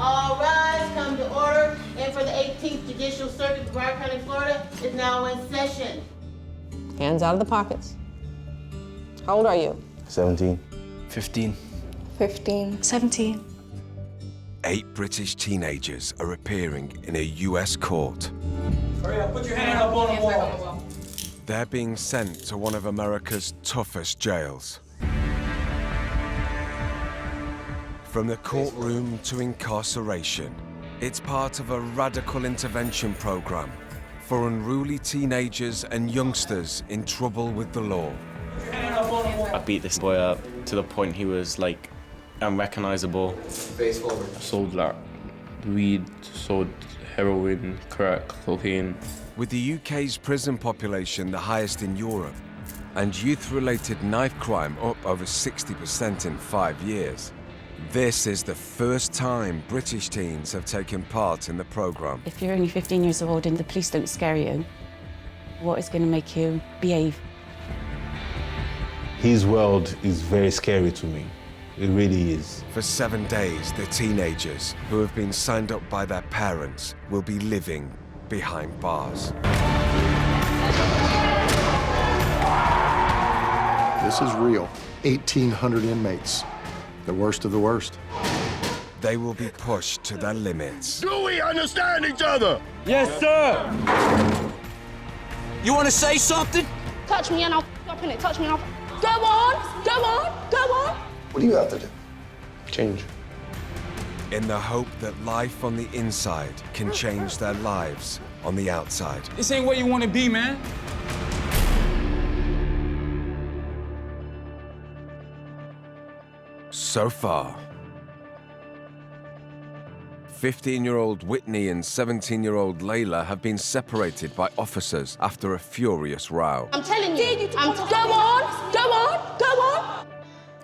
All rise, come to order, and for the 18th Judicial Circuit of Broward County, Florida is now in session. Hands out of the pockets. How old are you? 17. 15. 15. 17. 8 British teenagers are appearing in a US court. Hurry up, put your hand up on the wall. They're being sent to one of America's toughest jails. From the courtroom to incarceration, it's part of a radical intervention program for unruly teenagers and youngsters in trouble with the law. I beat this boy up to the point he was like unrecognizable. Face forward. Sold like weed, sold heroin, crack, cocaine. With the UK's prison population the highest in Europe, and youth-related knife crime up over 60% in 5 years, this is the first time British teens have taken part in the programme. If you're only 15 years old and the police don't scare you, what is going to make you behave? His world is very scary to me. It really is. For 7 days, the teenagers, who have been signed up by their parents, will be living behind bars. This is real. 1,800 inmates. The worst of the worst. They will be pushed to their limits. Do we understand each other? Yes, sir. You want to say something? Touch me and I'll up in it. Touch me and I'll... Go on! Go on! Go on! What do you have to do? Change. In the hope that life on the inside can change their lives on the outside. This ain't where you want to be, man. So far, 15-year-old Whitney and 17-year-old Layla have been separated by officers after a furious row. I'm telling you. Go on! Go on! Go on!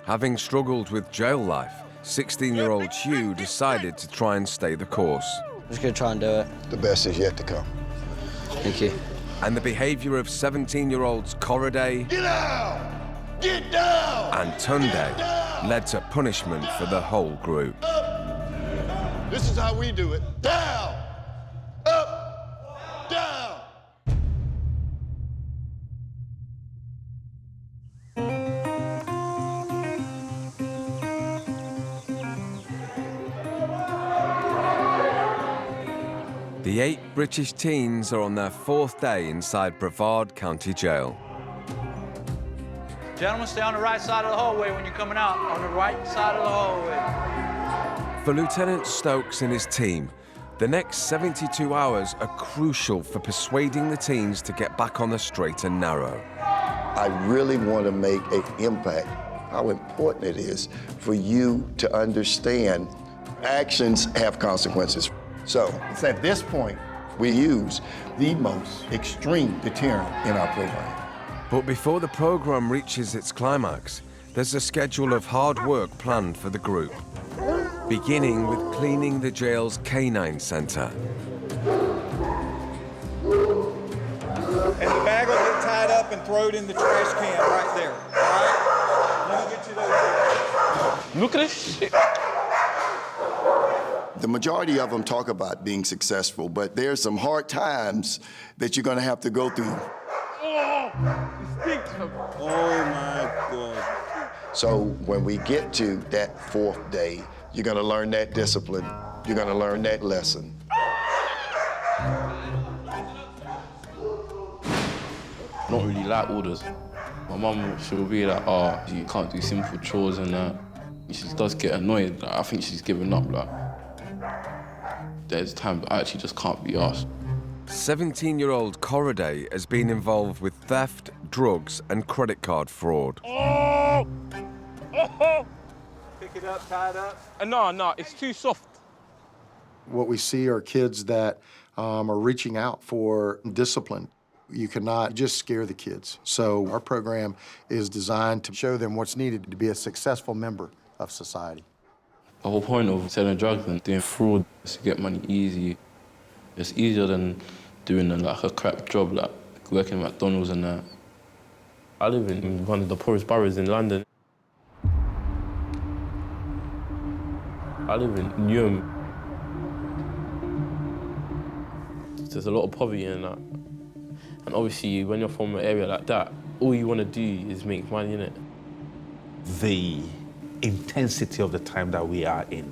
Having struggled with jail life, 16-year-old Hugh decided to try and stay the course. I'm just gonna try and do it. The best is yet to come. Thank you. And the behavior of 17-year-olds Corriday Get out! Get down! and Tunde led to punishment for the whole group. Up. This is how we do it. Down! Up! Down! The 8 British teens are on their 4th day inside Brevard County Jail. Gentlemen, stay on the right side of the hallway when you're coming out. On the right side of the hallway. For Lieutenant Stokes and his team, the next 72 hours are crucial for persuading the teens to get back on the straight and narrow. I really want to make an impact, how important it is for you to understand actions have consequences. So it's at this point we use the most extreme deterrent in our program. But before the program reaches its climax, there's a schedule of hard work planned for the group, beginning with cleaning the jail's canine center. And the bag will get tied up and thrown in the trash can right there. All right? Let me get you those. Look at this shit. The majority of them talk about being successful, but there's some hard times that you're going to have to go through. Oh, my God. So when we get to that 4th day, you're going to learn that discipline. You're going to learn that lesson. Not really like orders. My mum, she'll be like, oh, you can't do simple chores and that. She does get annoyed. Like, I think she's given up. Like, there's times I actually just can't be asked. 17-year-old Corriday has been involved with theft, drugs, and credit card fraud. Oh! Oh! Pick it up, tie it up. No, it's too soft. What we see are kids that are reaching out for discipline. You cannot just scare the kids. So our program is designed to show them what's needed to be a successful member of society. The whole point of selling drugs and doing fraud is to get money easy. It's easier than doing like a crap job, like working at McDonald's and that. I live in one of the poorest boroughs in London. I live in Newham. There's a lot of poverty in that. And obviously, when you're from an area like that, all you want to do is make money, innit? The intensity of the time that we are in.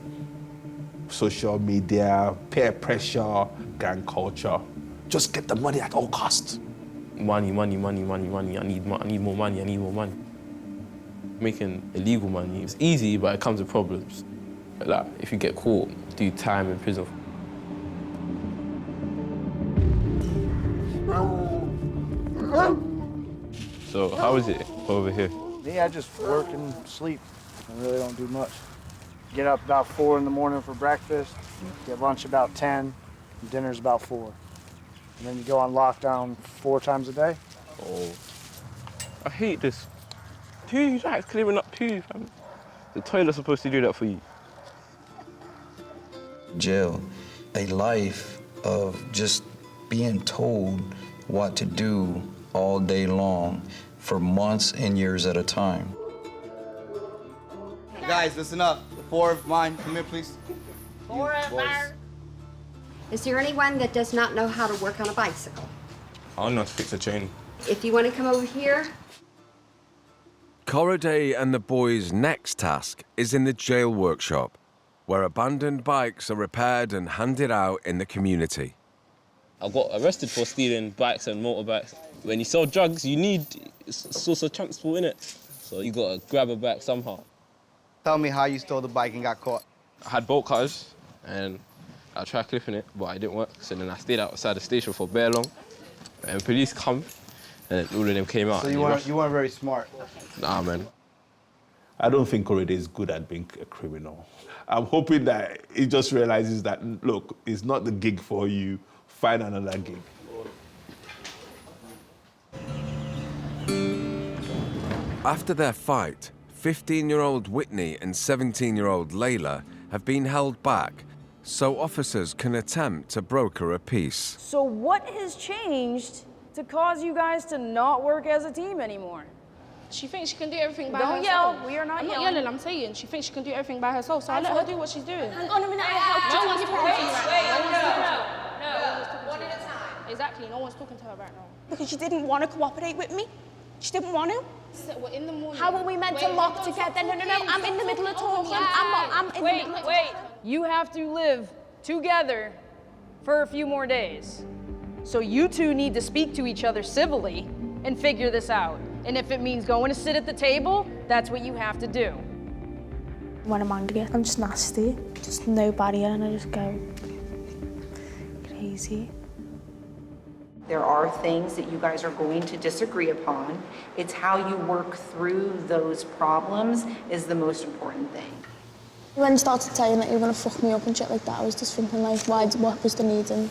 Social media, peer pressure, gang culture. Just get the money at all costs. Money, money, money, money, money. I need more money, I need more money. Making illegal money is easy, but it comes with problems. Like, if you get caught, do time in prison. So, how is it over here? Me, I just work and sleep. I really don't do much. Get up about 4 in the morning for breakfast, get lunch about 10, and dinner's about 4. And then you go on lockdown 4 times a day. Oh, I hate this. Poo, like clearing up poo, fam. The toilet's supposed to do that for you. Jail, a life of just being told what to do all day long for months and years at a time. Guys, listen up. The 4 of mine, come here, please. 4 of mine. Is there anyone that does not know how to work on a bicycle? I don't know how to fix a chain. If you want to come over here. Corriday and the boys' next task is in the jail workshop, where abandoned bikes are repaired and handed out in the community. I got arrested for stealing bikes and motorbikes. When you sell drugs, you need a source of transport, innit? So you gotta grab a bike somehow. Tell me how you stole the bike and got caught. I had bolt cutters, and I tried clipping it, but it didn't work. So then I stayed outside the station for bare long, and police come, and all of them came out. So you weren't very smart. Nah, man. I don't think Corriday is good at being a criminal. I'm hoping that he just realizes that, look, it's not the gig for you. Find another gig. After their fight, 15-year-old Whitney and 17-year-old Layla have been held back so officers can attempt to broker a peace. So what has changed to cause you guys to not work as a team anymore? She thinks she can do everything by Don't herself. yell. We are not I'm yelling. not yelling, I'm saying. She thinks she can do everything by herself, so I let her do what she's doing. Hang on a minute, I helped No you. one's talking to her right now. No. One at a time. Exactly, no one's talking to her right now. Because she didn't want to cooperate with me? She didn't want to? So we're in the morning. How are we meant to lock together? No, I'm in the middle of talking. I'm in the middle of talking. You have to live together for a few more days. So you two need to speak to each other civilly and figure this out. And if it means going to sit at the table, that's what you have to do. When I'm angry, I'm just nasty. Just no barrier, and I just go crazy. There are things that you guys are going to disagree upon. It's how you work through those problems is the most important thing. When you started saying that you were gonna fuck me up and shit like that, I was just thinking like, what was the need? And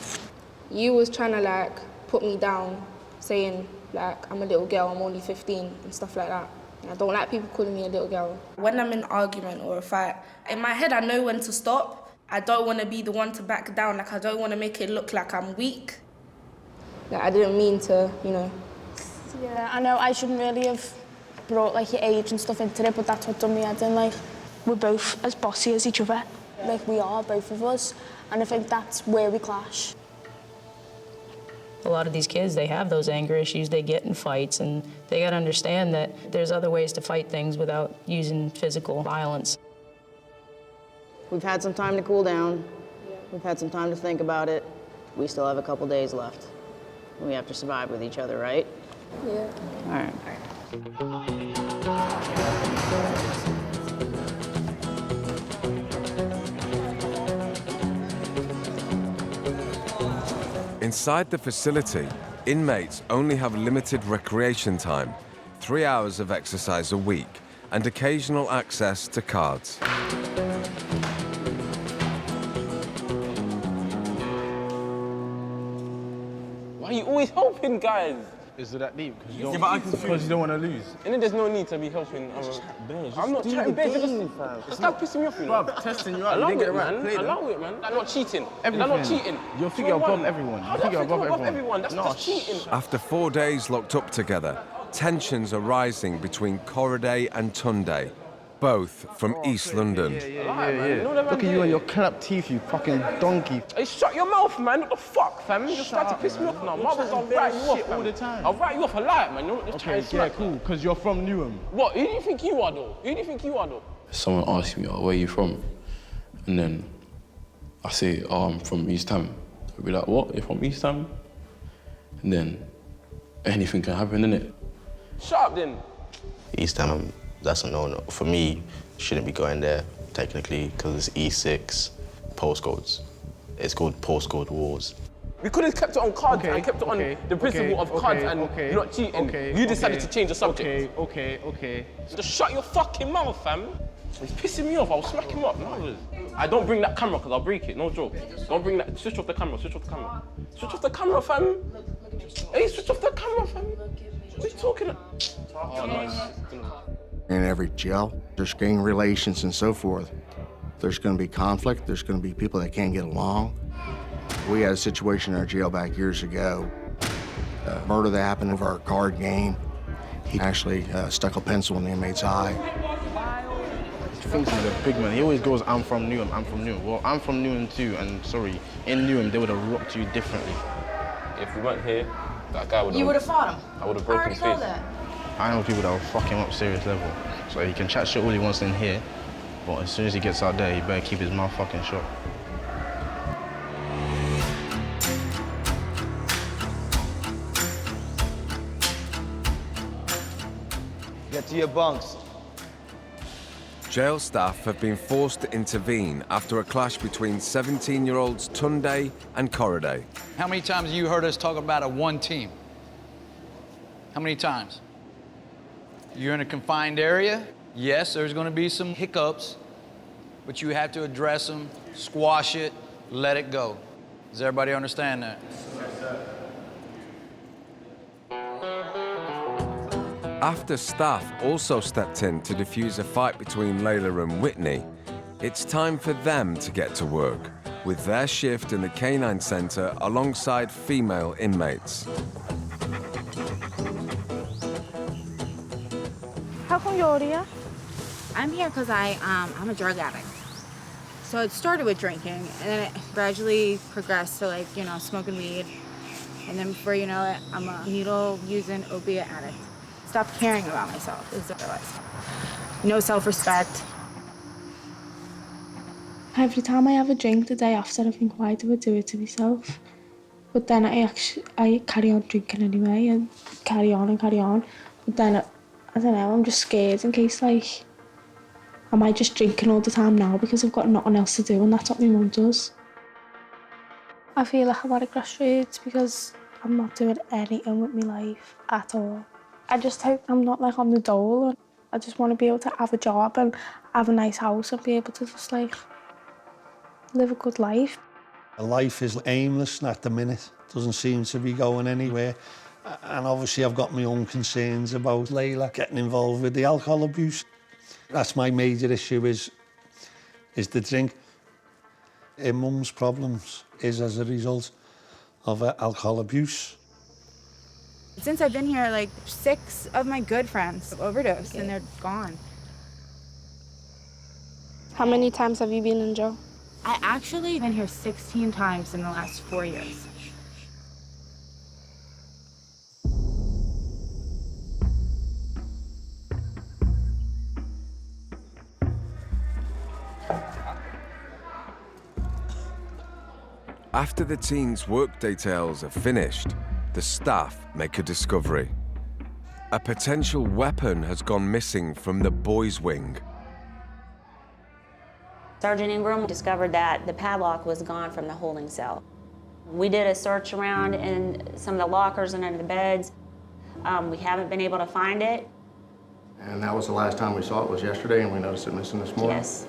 You was trying to like put me down, saying like I'm a little girl, I'm only 15 and stuff like that. And I don't like people calling me a little girl. When I'm in an argument or a fight, in my head I know when to stop. I don't want to be the one to back down. Like I don't want to make it look like I'm weak. Like I didn't mean to, you know. yeah, I know I shouldn't really have brought like your age and stuff into it, but that's what done me head in. Like we're both as bossy as each other. Like we are, both of us, and I think that's where we clash. A lot of these kids, they have those anger issues, they get in fights, and they gotta understand that there's other ways to fight things without using physical violence. We've had some time to cool down. We've had some time to think about it. We still have a couple days left. We have to survive with each other, right? Yeah. All right. Inside the facility, inmates only have limited recreation time, 3 hours of exercise a week, and occasional access to cards. Why are you always helping, guys? Is it that deep? Because you Yeah, don't, but I because you don't want to lose. And then there's no need to be helping. I'm not chatting bad. Stop pissing me off, you know. Bruv, testing you out. Allow You didn't it, get it right. man. Play them. Allow it, man. That's not cheating. Everything. That's not cheating. You think you're above everyone. You think you're above everyone. That's No, just cheating. After 4 days locked up together, tensions are rising between Corriday and Tunde. both from East London. Yeah. Look at you and your clap teeth, you fucking donkey. Hey, shut your mouth, man. What the fuck, fam? You're starting to piss me off now. Mothers, I'll write you off, all the time. I'll write you off a lot, man. You're not just trying to smack. Cool, because you're from Newham. What? Who do you think you are, though? Someone asks me, oh, where are you from? And then I say, oh, I'm from East Ham. They'll be like, what? You're from East Ham? And then anything can happen, innit? Shut up, then. East Ham, that's a no-no. For me, shouldn't be going there, technically, because it's E6 postcodes. It's called postcode wars. We could have kept it on cards and kept it on the principle of cards and not cheating. You decided to change the subject. Okay. Just shut your fucking mouth, fam. He's pissing me off. I'll smack him up. No. I don't bring that camera because I'll break it. No joke. Don't bring that. Switch off the camera. Switch off the camera, fam. Hey, switch off the camera, fam. What are you talking about? Oh, nice. In every jail, there's gang relations and so forth. There's going to be conflict. There's going to be people that can't get along. We had a situation in our jail back years ago. A murder that happened over our card game. He actually stuck a pencil in the inmate's eye. He thinks he's a big man. He always goes, I'm from Newham. Well, I'm from Newham too, and sorry, in Newham, they would have rocked you differently. If we weren't here, that guy would have... You would have fought him. I would have broken his face. I know people that will fuck him up serious level. So he can chat shit all he wants in here, but as soon as he gets out there, he better keep his mouth fucking shut. Get to your bunks. Jail staff have been forced to intervene after a clash between 17-year-olds Tunde and Korede. How many times have you heard us talk about a one team? How many times? You're in a confined area. Yes, there's going to be some hiccups, but you have to address them, squash it, let it go. Does everybody understand that? After staff also stepped in to defuse a fight between Layla and Whitney, it's time for them to get to work with their shift in the Canine Centre alongside female inmates. How come you're here? I'm here because I'm a drug addict. So it started with drinking, and then it gradually progressed to, like, you know, smoking weed. And then before you know it, I'm a needle-using opiate addict. Stopped caring about myself, is what I realized. No self-respect. Every time I have a drink the day after, I think, why do I do it to myself? But then I carry on drinking anyway, and carry on. But then, I don't know, I'm just scared in case, like, am I just drinking all the time now because I've got nothing else to do, and that's what my mum does. I feel like I'm at a crossroads because I'm not doing anything with my life at all. I just hope I'm not like on the dole. I just want to be able to have a job and have a nice house and be able to just like live a good life. Life is aimless at the minute. Doesn't seem to be going anywhere. And obviously I've got my own concerns about Layla getting involved with the alcohol abuse. That's my major issue is the drink. Her mum's problems is as a result of alcohol abuse. Since I've been here, like, 6 of my good friends have overdosed, and they're gone. How many times have you been in jail? I actually been here 16 times in the last 4 years. After the teens' work details are finished, the staff make a discovery. A potential weapon has gone missing from the boys' wing. Sergeant Ingram discovered that the padlock was gone from the holding cell. We did a search around in some of the lockers and under the beds. We haven't been able to find it. And that was the last time we saw it, was yesterday, and we noticed it missing this morning? Yes.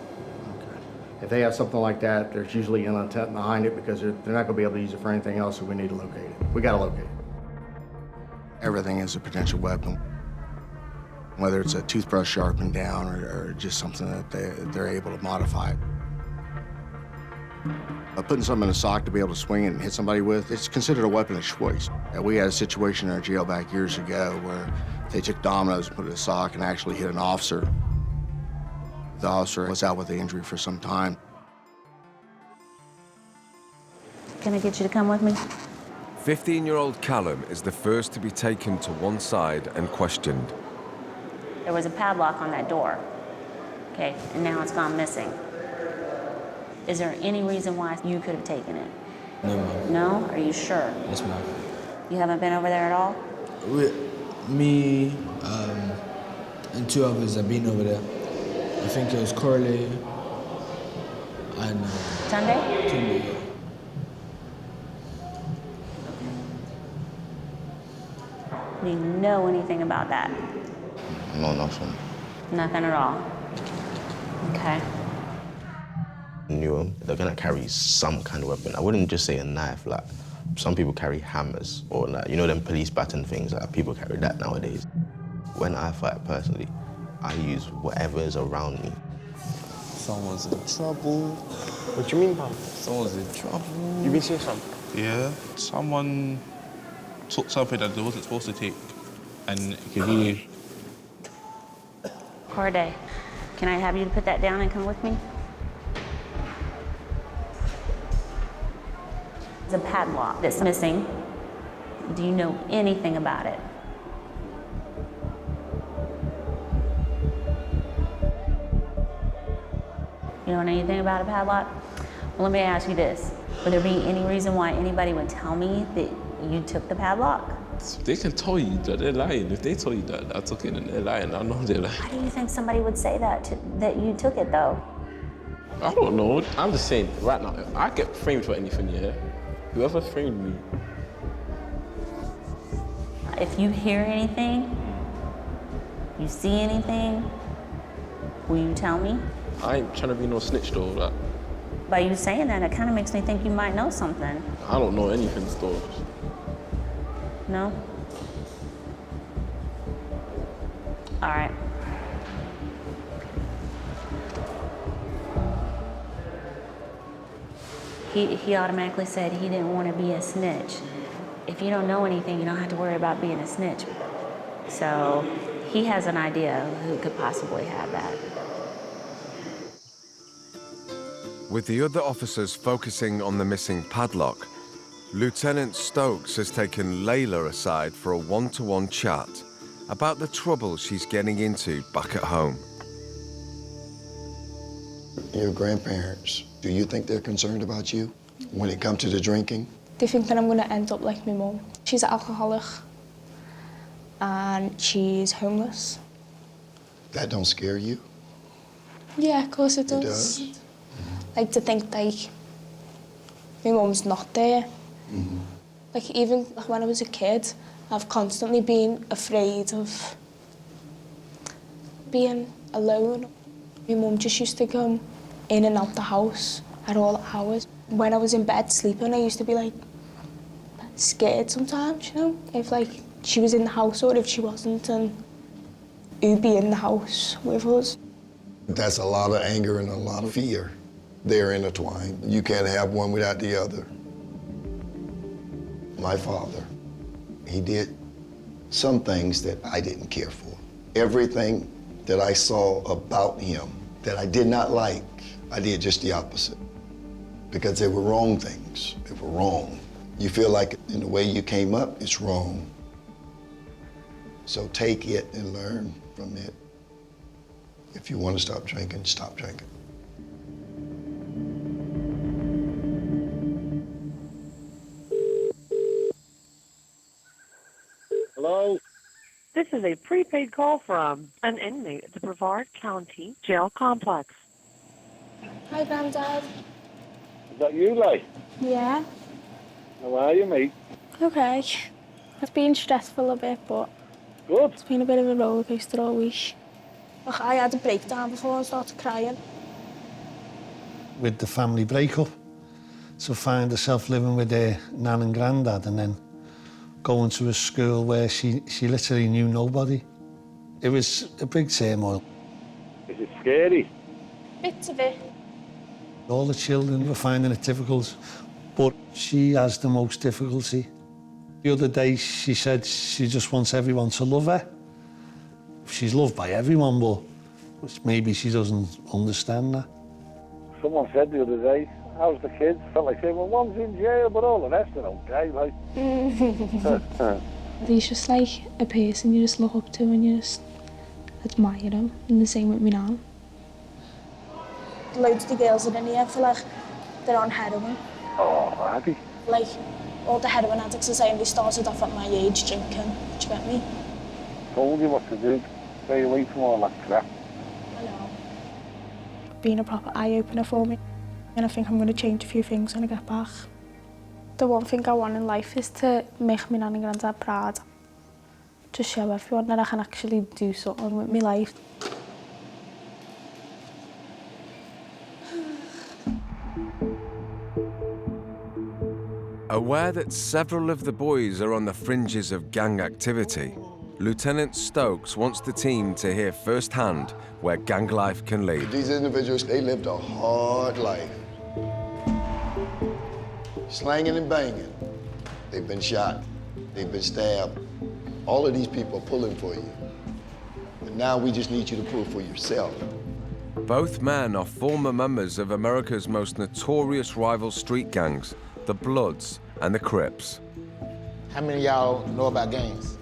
Okay. If they have something like that, there's usually an intent behind it because they're not going to be able to use it for anything else, so we need to locate it. We got to locate it. Everything is a potential weapon, whether it's a toothbrush sharpened down or just something that they're able to modify. Putting something in a sock to be able to swing it and hit somebody with, it's considered a weapon of choice. We had a situation in our jail back years ago where they took dominoes and put it in a sock and actually hit an officer. The officer was out with the injury for some time. Can I get you to come with me? 15-year-old Callum is the first to be taken to one side and questioned. There was a padlock on that door. Okay, and now it's gone missing. Is there any reason why you could have taken it? No, ma'am. No? Are you sure? Yes, ma'am. You haven't been over there at all? Me and two others have been over there. I think it was Corley and... Sunday? Tunde, yeah. Do you know anything about that? No, nothing. Nothing at all. Okay. Knew them. They're gonna carry some kind of weapon. I wouldn't just say a knife. Like some people carry hammers or like them police baton things. Like people carry that nowadays. When I fight personally, I use whatever is around me. Someone's in trouble. What you mean, pal? Someone's in trouble. You been seeing something? Yeah, someone took something that they wasn't supposed to take, and it could be... Corday, can I have you put that down and come with me? There's a padlock that's missing. Do you know anything about it? You don't know anything about a padlock? Well, let me ask you this. Would there be any reason why anybody would tell me that you took the padlock? They can tell you that they're lying. If they tell you that I took it and they're lying, I know they're lying. Why do you think somebody would say that, that you took it, though? I don't know. I'm just saying, right now, if I get framed for anything, yeah, whoever framed me. If you hear anything, you see anything, will you tell me? I ain't trying to be no snitch, though. Like, By you saying that, it kind of makes me think you might know something. I don't know anything, though. No? All right. He automatically said he didn't want to be a snitch. If you don't know anything, you don't have to worry about being a snitch. So he has an idea of who could possibly have that. With the other officers focusing on the missing padlock, Lieutenant Stokes has taken Layla aside for a one-to-one chat about the trouble she's getting into back at home. Your grandparents, do you think they're concerned about you when it comes to the drinking? They think that I'm going to end up like my mum. She's an alcoholic and she's homeless. That don't scare you? Yeah, of course it does. It does? Like to think like my mum's not there. Like even when I was a kid, I've constantly been afraid of being alone. My mum just used to come in and out the house at all hours. When I was in bed sleeping, I used to be like scared sometimes, if like she was in the house or if she wasn't, and who'd be in the house with us. That's a lot of anger and a lot of fear. They're intertwined. You can't have one without the other. My father, he did some things that I didn't care for. Everything that I saw about him that I did not like, I did just the opposite. Because they were wrong things. They were wrong. You feel like in the way you came up, it's wrong. So take it and learn from it. If you want to stop drinking, stop drinking. Hello? This is a prepaid call from an inmate at the Brevard County Jail Complex. Hi, Granddad. Is that you, Lay? Yeah. How are you, mate? Okay. It's been stressful a bit, but good. It's been a bit of a roller coaster all week. Look, I had a breakdown before I started crying. With the family breakup, so find herself living with her nan and granddad and then going to a school where she literally knew nobody. It was a big turmoil. Is it scary? Bits of it. All the children were finding it difficult, but she has the most difficulty. The other day she said she just wants everyone to love her. She's loved by everyone, but which maybe she doesn't understand that. Someone said the other day, how's the kids? Felt like saying, well, one's in jail, but all the rest are okay, like. He's just like a person you just look up to and you just admire him, and the same with me now. Loads of the girls are in here feel like they're on heroin. Oh, happy. Like, all the heroin addicts are saying they started off at my age drinking. Do you get me? Told you what to do. Stay away from all that crap. I know. Being a proper eye-opener for me. And I think I'm going to change a few things when I get back. The one thing I want in life is to make my nan and granddad proud. To show everyone that I can actually do something with my life. Aware that several of the boys are on the fringes of gang activity, Lieutenant Stokes wants the team to hear firsthand where gang life can lead. These individuals, they lived a hard life. Slanging and banging. They've been shot. They've been stabbed. All of these people are pulling for you. And now we just need you to pull for yourself. Both men are former members of America's most notorious rival street gangs, the Bloods and the Crips. How many of y'all know about gangs?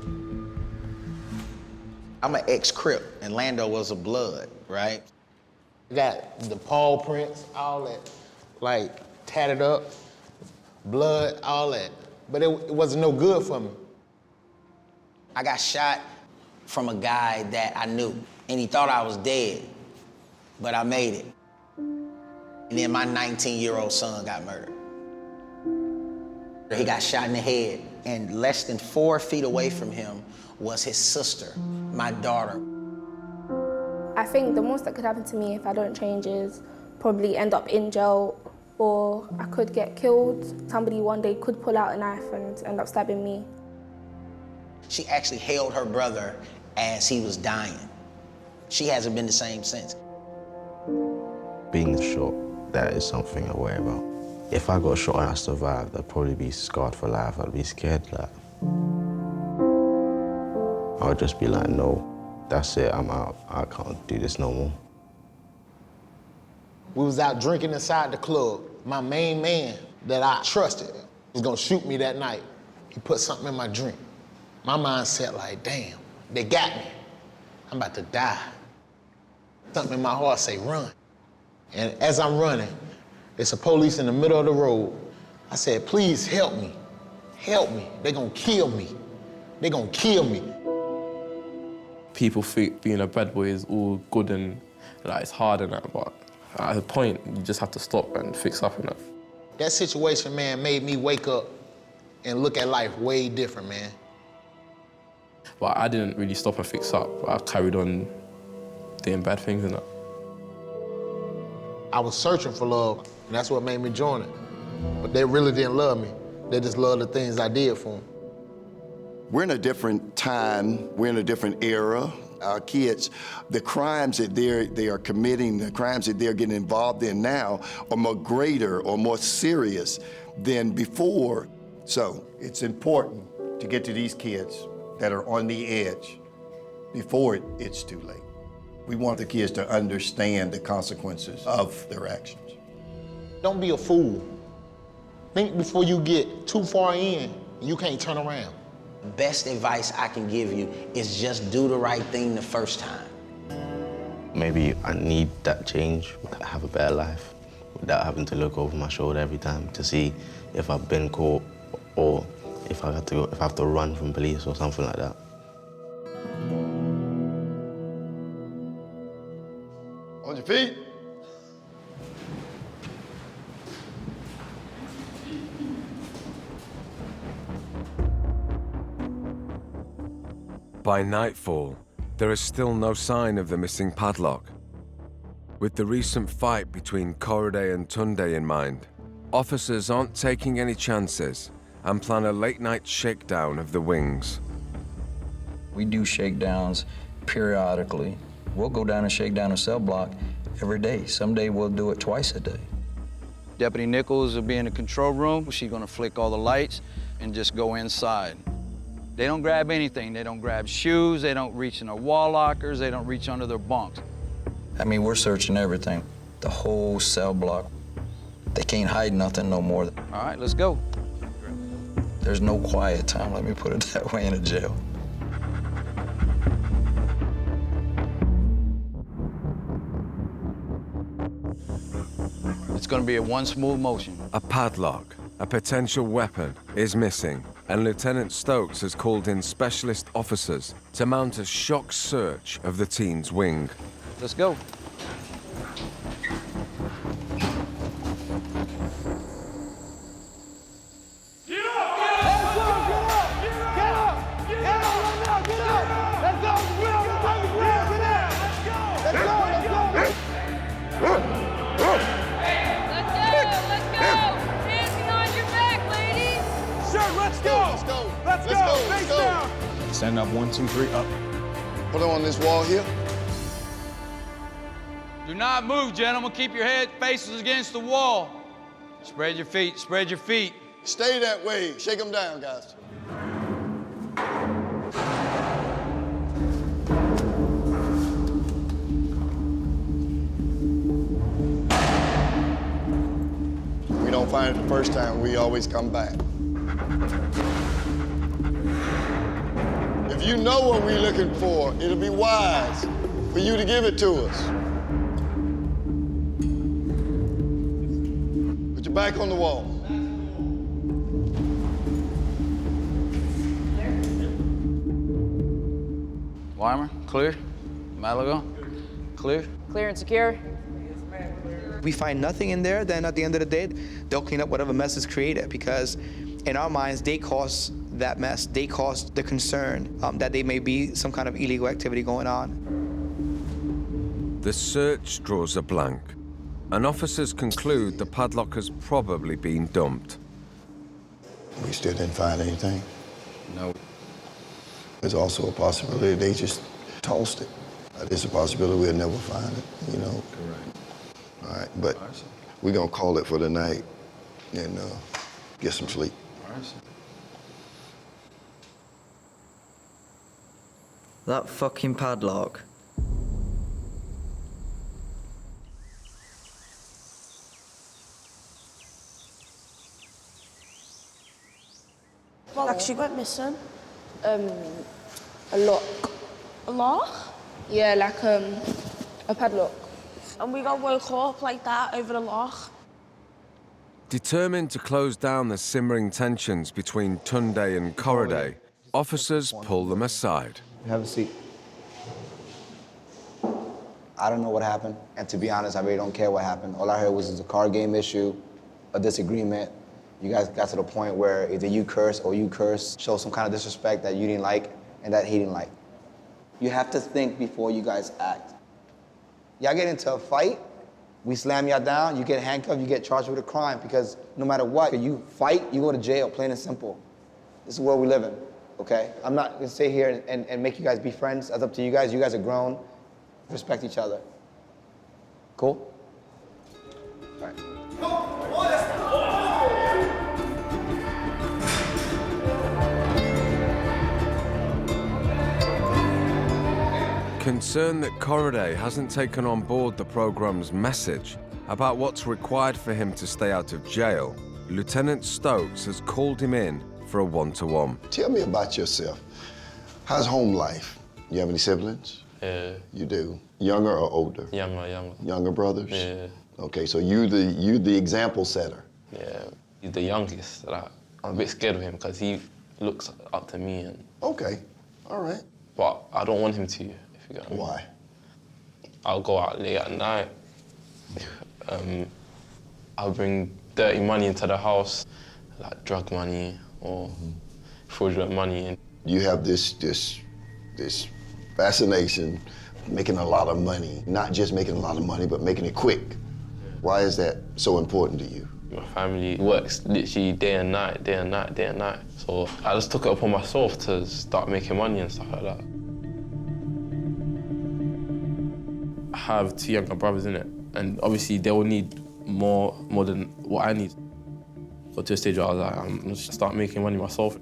I'm an ex-Crip, and Lando was a Blood, right? Got the paw prints, all that, like, tatted up, blood, all that. But it wasn't no good for me. I got shot from a guy that I knew, and he thought I was dead, but I made it. And then my 19-year-old son got murdered. He got shot in the head, and less than 4 feet away from him was his sister, my daughter. I think the most that could happen to me if I don't change is probably end up in jail, or I could get killed. Somebody one day could pull out a knife and end up stabbing me. She actually held her brother as he was dying. She hasn't been the same since. Being shot, that is something I worry about. If I got shot and I survived, I'd probably be scarred for life. I'd be scared, like. I would just be like, no, that's it, I'm out. I can't do this no more. We was out drinking inside the club. My main man that I trusted was gonna shoot me that night. He put something in my drink. My mindset like, damn, they got me. I'm about to die. Something in my heart say, run. And as I'm running, it's a police in the middle of the road. I said, please help me. Help me. They're gonna kill me. They're gonna kill me. People think being a bad boy is all good and like it's hard and that, but at a point, you just have to stop and fix up and that. That situation, man, made me wake up and look at life way different, man. But I didn't really stop and fix up. I carried on doing bad things and that. I was searching for love, and that's what made me join it. But they really didn't love me. They just loved the things I did for them. We're in a different time. We're in a different era. Our kids, the crimes that they are committing, the crimes that they're getting involved in now are more greater or more serious than before. So it's important to get to these kids that are on the edge before it's too late. We want the kids to understand the consequences of their actions. Don't be a fool. Think before you get too far in, you can't turn around. Best advice I can give you is just do the right thing the first time. Maybe I need that change, have a better life, without having to look over my shoulder every time to see if I've been caught or if I have to run from police or something like that. On your feet. By nightfall, there is still no sign of the missing padlock. With the recent fight between Korede and Tunde in mind, officers aren't taking any chances and plan a late-night shakedown of the wings. We do shakedowns periodically. We'll go down and shake down a cell block every day. Someday we'll do it twice a day. Deputy Nichols will be in the control room. She's gonna flick all the lights and just go inside. They don't grab anything. They don't grab shoes. They don't reach in their wall lockers. They don't reach under their bunks. I mean, we're searching everything. The whole cell block. They can't hide nothing no more. All right, let's go. There's no quiet time, let me put it that way, in a jail. It's gonna be a one smooth motion. A padlock, a potential weapon, is missing, and Lieutenant Stokes has called in specialist officers to mount a shock search of the teen's wing. Let's go. Stand up, 1, 2, 3, up. Put it on this wall here. Do not move, gentlemen. Keep your head faces against the wall. Spread your feet, spread your feet. Stay that way. Shake them down, guys. We don't find it the first time, we always come back. If you know what we're looking for, it'll be wise for you to give it to us. Put your back on the wall. Weimer, clear. Malaga, clear. Clear and secure. We find nothing in there, then at the end of the day, they'll clean up whatever mess is created, because in our minds, they caused that mess. They caused the concern that there may be some kind of illegal activity going on. The search draws a blank, and officers conclude the padlock has probably been dumped. We still didn't find anything. No. There's also a possibility they just tossed it. There's a possibility we'll never find it, you know? Correct. All right, but we're gonna call it for the night and get some sleep. All right, sir. That fucking padlock. Well, actually went missing. A lock. A lock? Yeah, like a padlock. And we got woke up like that over the lock. Determined to close down the simmering tensions between Tunde and Korede, officers pull them aside. Have a seat. I don't know what happened, and to be honest, I really don't care what happened. All I heard was a card game issue, a disagreement. You guys got to the point where either you curse or you curse, show some kind of disrespect that you didn't like and that he didn't like. You have to think before you guys act. Y'all get into a fight, we slam y'all down, you get handcuffed, you get charged with a crime, because no matter what, you fight, you go to jail, plain and simple. This is where we live in, okay? I'm not gonna stay here and make you guys be friends. That's up to you guys. You guys are grown. Respect each other. Cool? All right. Concerned that Korede hasn't taken on board the program's message about what's required for him to stay out of jail, Lieutenant Stokes has called him in for a one-to-one. Tell me about yourself. How's home life? You have any siblings? Yeah. You do? Younger or older? Younger. Younger brothers? Yeah. Okay, so you the example setter. Yeah. He's the youngest. Like, I'm a bit scared of him because he looks up to me. And okay, all right. But I don't want him to, if you get what I mean. Why? I'll go out late at night. I'll bring dirty money into the house, like drug money or fraudulent money. You have this fascination making a lot of money. Not just making a lot of money, but making it quick. Why is that so important to you? My family works literally day and night, day and night, day and night. So I just took it upon myself to start making money and stuff like that. I have 2 younger brothers, innit? And obviously they will need more than what I need. Got to a stage where I was like, I'm gonna start making money myself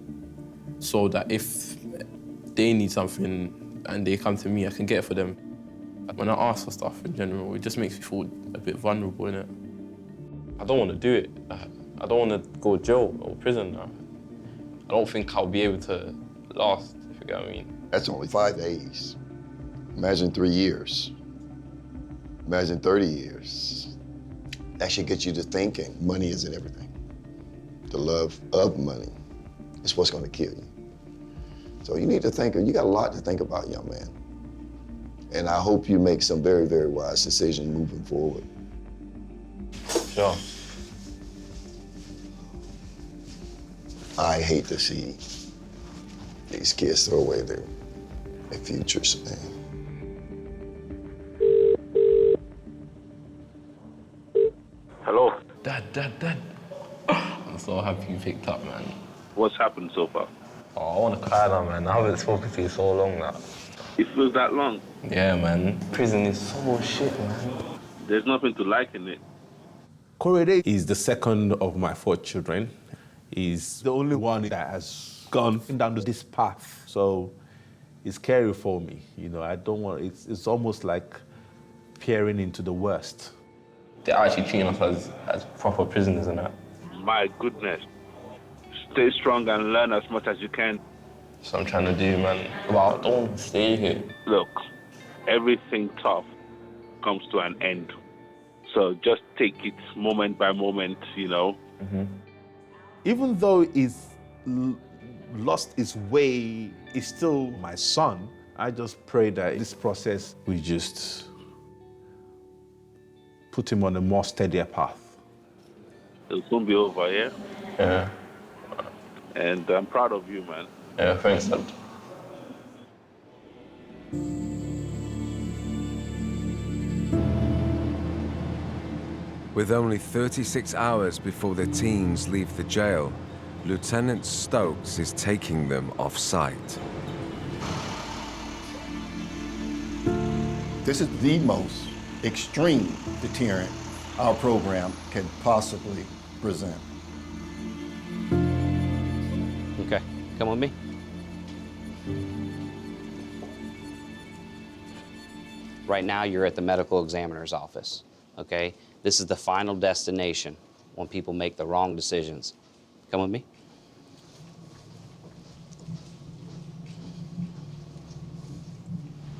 so that if they need something and they come to me, I can get it for them. When I ask for stuff in general, it just makes me feel a bit vulnerable, innit? I don't want to do it. I don't want to go to jail or prison now. I don't think I'll be able to last, if you get what I mean. That's only 5 days. Imagine 3 years. Imagine 30 years. That should get you to thinking money isn't everything. The love of money is what's going to kill you. So you need to think, you got a lot to think about, young man. And I hope you make some very, very wise decisions moving forward. Sure. I hate to see these kids throw away their futures, man. Hello? Dad. I'm so happy you picked up, man. What's happened so far? Oh, I want to cry now, man. I haven't spoken to you so long now. It feels that long. Yeah, man. Prison is so shit, man. There's nothing to like in it. Korede is the second of my 4 children. He's the only one that has gone down this path. So it's scary for me. You know, I don't want, it's almost like peering into the worst. They're actually treating us as proper prisoners and that. My goodness. Stay strong and learn as much as you can. That's what I'm trying to do, man. But I don't want to stay here. Look, everything tough comes to an end. So just take it moment by moment, you know. Mm-hmm. Even though he's lost his way, he's still my son. I just pray that this process, we just put him on a more steadier path. It'll soon be over, yeah? Yeah. And I'm proud of you, man. Yeah, thanks, Dad. With only 36 hours before the teens leave the jail, Lieutenant Stokes is taking them off-site. This is the most extreme deterrent our program can possibly present. Okay, come with me. Right now, you're at the medical examiner's office, okay? This is the final destination when people make the wrong decisions. Come with me.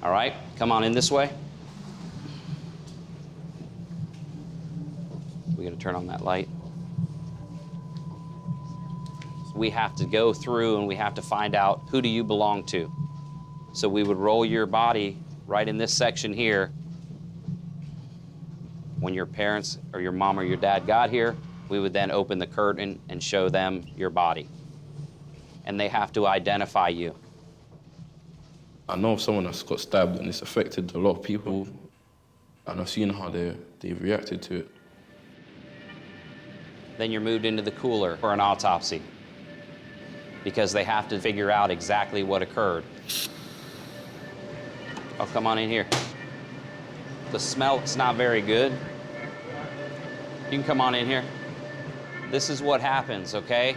All right, come on in this way. We're gonna turn on that light. We have to go through and we have to find out who do you belong to. So we would roll your body right in this section here. When your parents or your mom or your dad got here, we would then open the curtain and show them your body. And they have to identify you. I know of someone that's got stabbed and it's affected a lot of people, and I've seen how they've reacted to it. Then you're moved into the cooler for an autopsy because they have to figure out exactly what occurred. Oh, come on in here. The smell is not very good. You can come on in here. This is what happens, okay?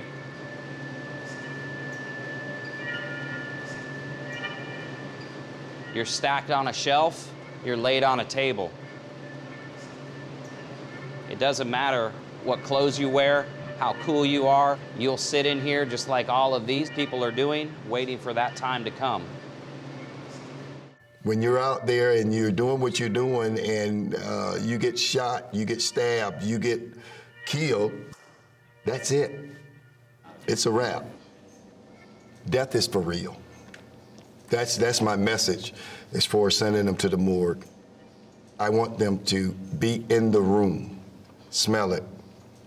You're stacked on a shelf, you're laid on a table. It doesn't matter what clothes you wear, how cool you are, you'll sit in here just like all of these people are doing, waiting for that time to come. When you're out there and you're doing what you're doing and you get shot, you get stabbed, you get killed, that's it. It's a wrap. Death is for real. That's my message as far as sending them to the morgue. I want them to be in the room, smell it,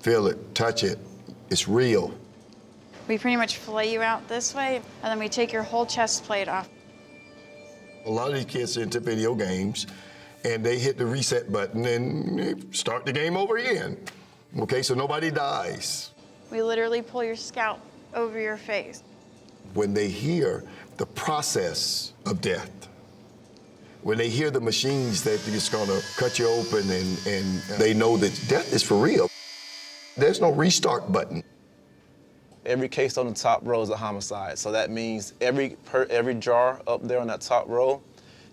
feel it, touch it. It's real. We pretty much fillet you out this way, and then we take your whole chest plate off. A lot of these kids are into video games, and they hit the reset button and they start the game over again. Okay, so nobody dies. We literally pull your scalp over your face. When they hear the process of death, when they hear the machines that are just gonna cut you open and they know that death is for real, there's no restart button. Every case on the top row is a homicide, so that means every jar up there on that top row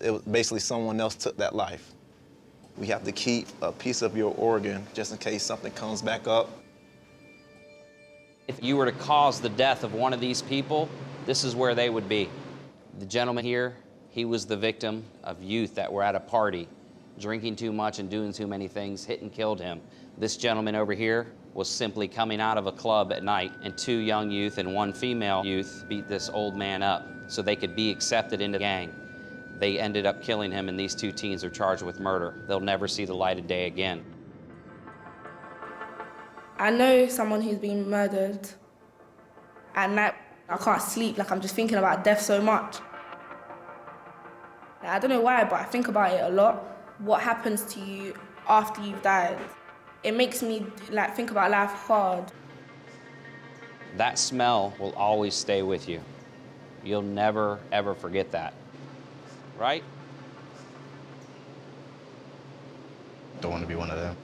It was basically someone else took that life. We have to keep a piece of your organ just in case something comes back up. If you were to cause the death of one of these people, this is where they would be. The gentleman here, he was the victim of youth that were at a party, drinking too much and doing too many things, hit and killed him. This gentleman over here was simply coming out of a club at night, and 2 young youth and 1 female youth beat this old man up so they could be accepted into the gang. They ended up killing him, and these 2 teens are charged with murder. They'll never see the light of day again. I know someone who's been murdered. At night, I can't sleep, like I'm just thinking about death so much. Like, I don't know why, but I think about it a lot. What happens to you after you've died? It makes me like think about life hard. That smell will always stay with you. You'll never, ever forget that. Right? Don't want to be one of them.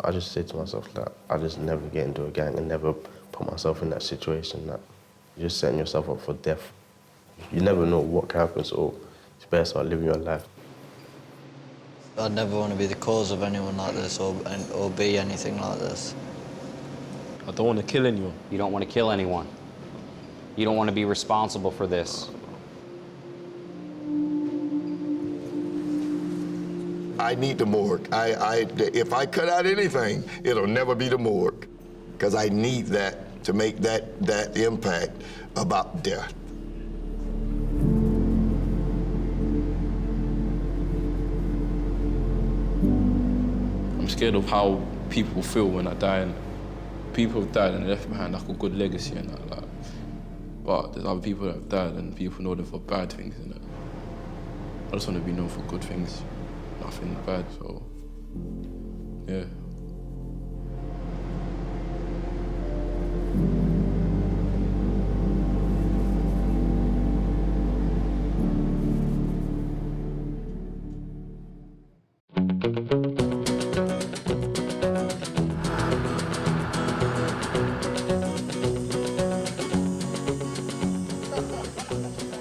I just say to myself that I just never get into a gang and never put myself in that situation that you're just setting yourself up for death. You never know what can happen, so it's better start living your life. I'd never want to be the cause of anyone like this or be anything like this. I don't want to kill anyone. You don't want to kill anyone. You don't want to be responsible for this. I need the morgue. If I cut out anything, it'll never be the morgue, because I need that to make that impact about death. I'm scared of how people feel when I die, and people have died and left behind like a good legacy and that. Like, but there's other people that have died and people know them for bad things, and I just want to be known for good things, nothing bad. So, yeah.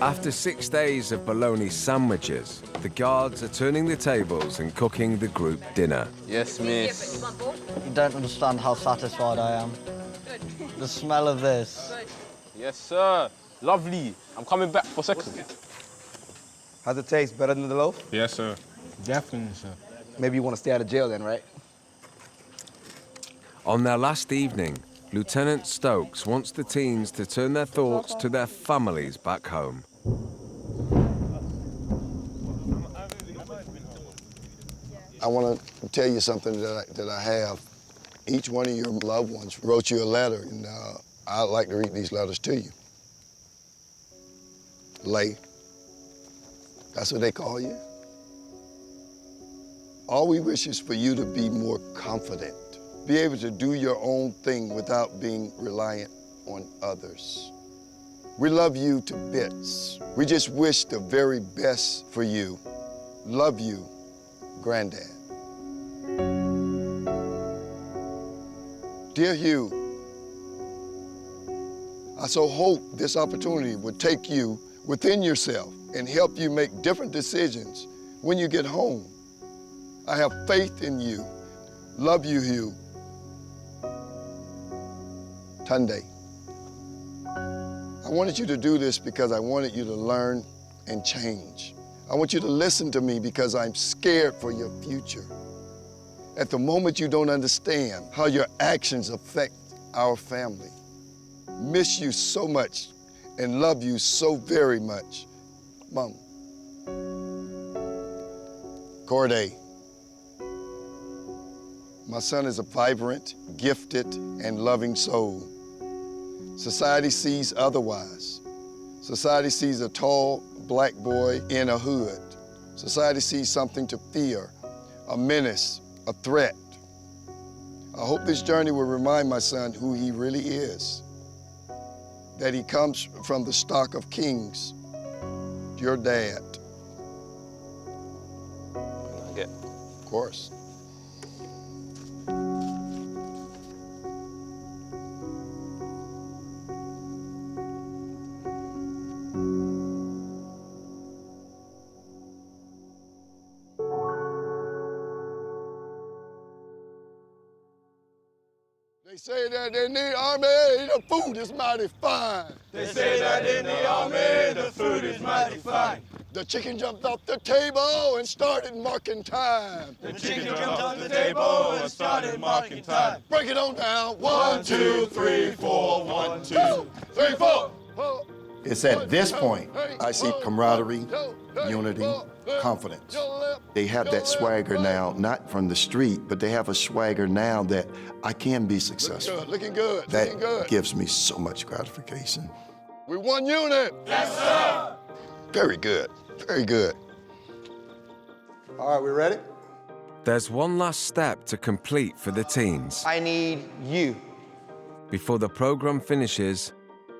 After 6 days of bologna sandwiches, the guards are turning the tables and cooking the group dinner. Yes, miss. You don't understand how satisfied I am. The smell of this. Yes, sir. Lovely. I'm coming back for seconds. How's it taste? Better than the loaf? Yes, sir. Definitely, sir. Maybe you want to stay out of jail then, right? On their last evening, Lieutenant Stokes wants the teens to turn their thoughts to their families back home. I want to tell you something that I have. Each one of your loved ones wrote you a letter, and I'd like to read these letters to you. Lay. That's what they call you. All we wish is for you to be more confident, be able to do your own thing without being reliant on others. We love you to bits. We just wish the very best for you. Love you, Granddad. Dear Hugh, I so hope this opportunity would take you within yourself and help you make different decisions when you get home. I have faith in you. Love you, Hugh. Tunde. I wanted you to do this because I wanted you to learn and change. I want you to listen to me because I'm scared for your future. At the moment, you don't understand how your actions affect our family. Miss you so much and love you so very much. Mom. Corday. My son is a vibrant, gifted, and loving soul. Society sees otherwise. Society sees a tall black boy in a hood. Society sees something to fear, a menace, a threat. I hope this journey will remind my son who he really is, that he comes from the stock of kings, your dad. Okay. Of course. say that in the army, the food is mighty fine. They say that in the army, the food is mighty fine. The chicken jumped off the table and started marking time. The chicken jumped off the table and started marking time. Break it on down. 1, 2, 3, 4. 1, 2, 3, 4. It's at this point I see camaraderie, unity, confidence. They have that swagger now, not from the street, but they have a swagger now that I can be successful. Looking good, That looking good. gives me so much gratification. We one unit. Yes, sir. Very good, very good. All right, we ready? There's one last step to complete for the teens I need you. before the program finishes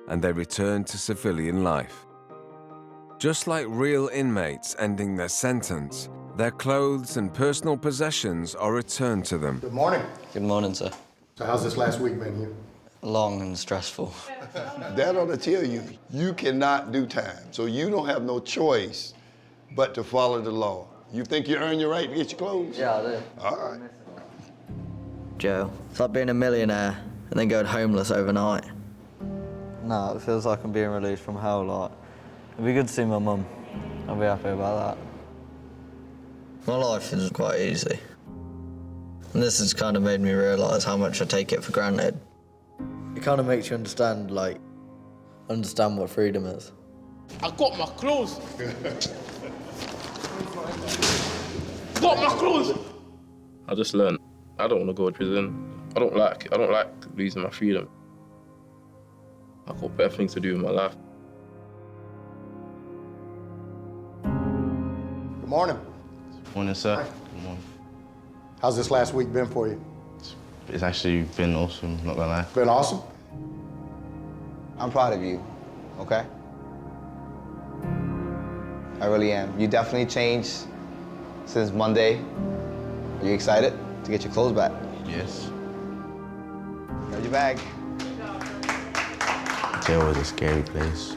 and they return to civilian life. Just like real inmates ending their sentence, their clothes and personal possessions are returned to them. Good morning. Good morning, sir. So how's this last week been here? Long and stressful. That ought to tell you, you cannot do time. So you don't have no choice but to follow the law. You think you earn your right to get your clothes? Yeah, I do. All right. Joe, it's like being a millionaire and then going homeless overnight. No, it feels like I'm being released from hell. Like, it'd be good to see my mum. I'll be happy about that. My life is quite easy. And this has kind of made me realise how much I take it for granted. It kind of makes you understand what freedom is. I got my clothes. Got my clothes. I just learned I don't want to go to prison. I don't like losing my freedom. I've got better things to do in my life. Good morning. Morning, sir. Good morning. How's this last week been for you? It's actually been awesome, not gonna lie. Been awesome? I'm proud of you, okay? I really am. You definitely changed since Monday. Are you excited to get your clothes back? Yes. Got your bag. Jail was a scary place.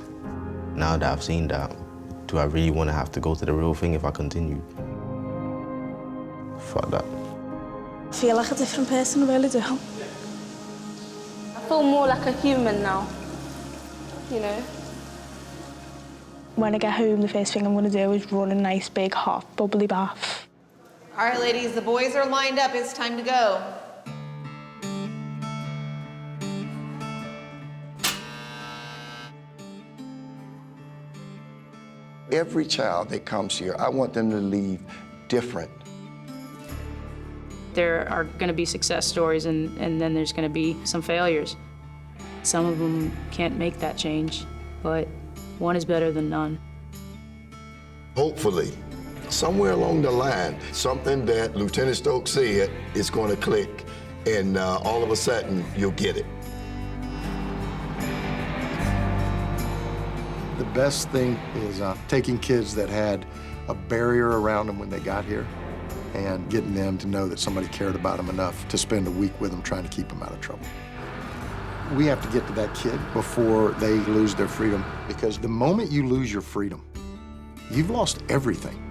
Now that I've seen that, do I really want to have to go to the real thing if I continue? Fuck that. I feel like a different person, I really do. I feel more like a human now, you know? When I get home, the first thing I'm going to do is run a nice big hot bubbly bath. All right, ladies, the boys are lined up. It's time to go. Every child that comes here, I want them to leave different. There are going to be success stories and then there's going to be some failures. Some of them can't make that change, but one is better than none. Hopefully, somewhere along the line, something that Lieutenant Stokes said is going to click, and all of a sudden, you'll get it. The best thing is taking kids that had a barrier around them when they got here and getting them to know that somebody cared about them enough to spend a week with them trying to keep them out of trouble. We have to get to that kid before they lose their freedom, because the moment you lose your freedom, you've lost everything.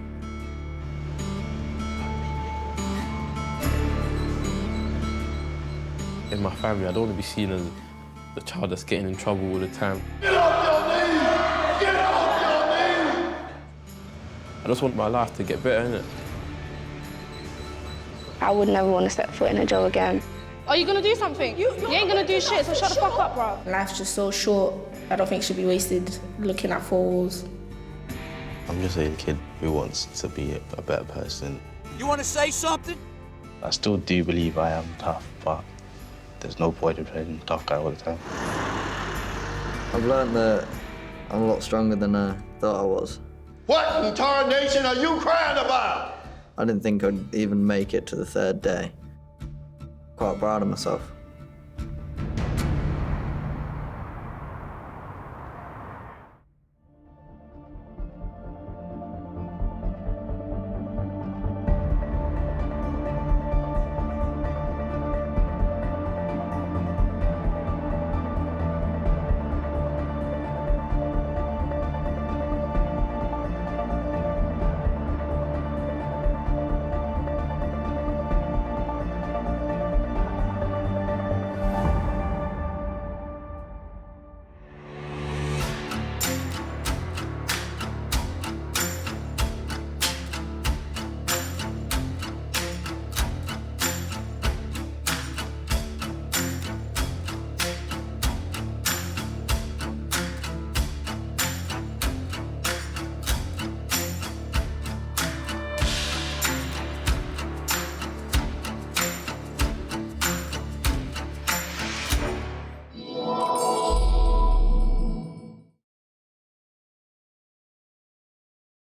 In my family, I don't want to be seen as the child that's getting in trouble all the time. Get off your knees! Get off your knees! I just want my life to get better, innit? I would never want to step foot in a jail again. Are you gonna do something? You ain't gonna do shit, so shut the fuck up, bro. Life's just so short. I don't think it should be wasted looking at four walls. I'm just a kid who wants to be a better person. You want to say something? I still do believe I am tough, but there's no point in playing tough guy all the time. I've learned that I'm a lot stronger than I thought I was. What in tarnation are you crying about? I didn't think I'd even make it to the third day. Quite proud of myself.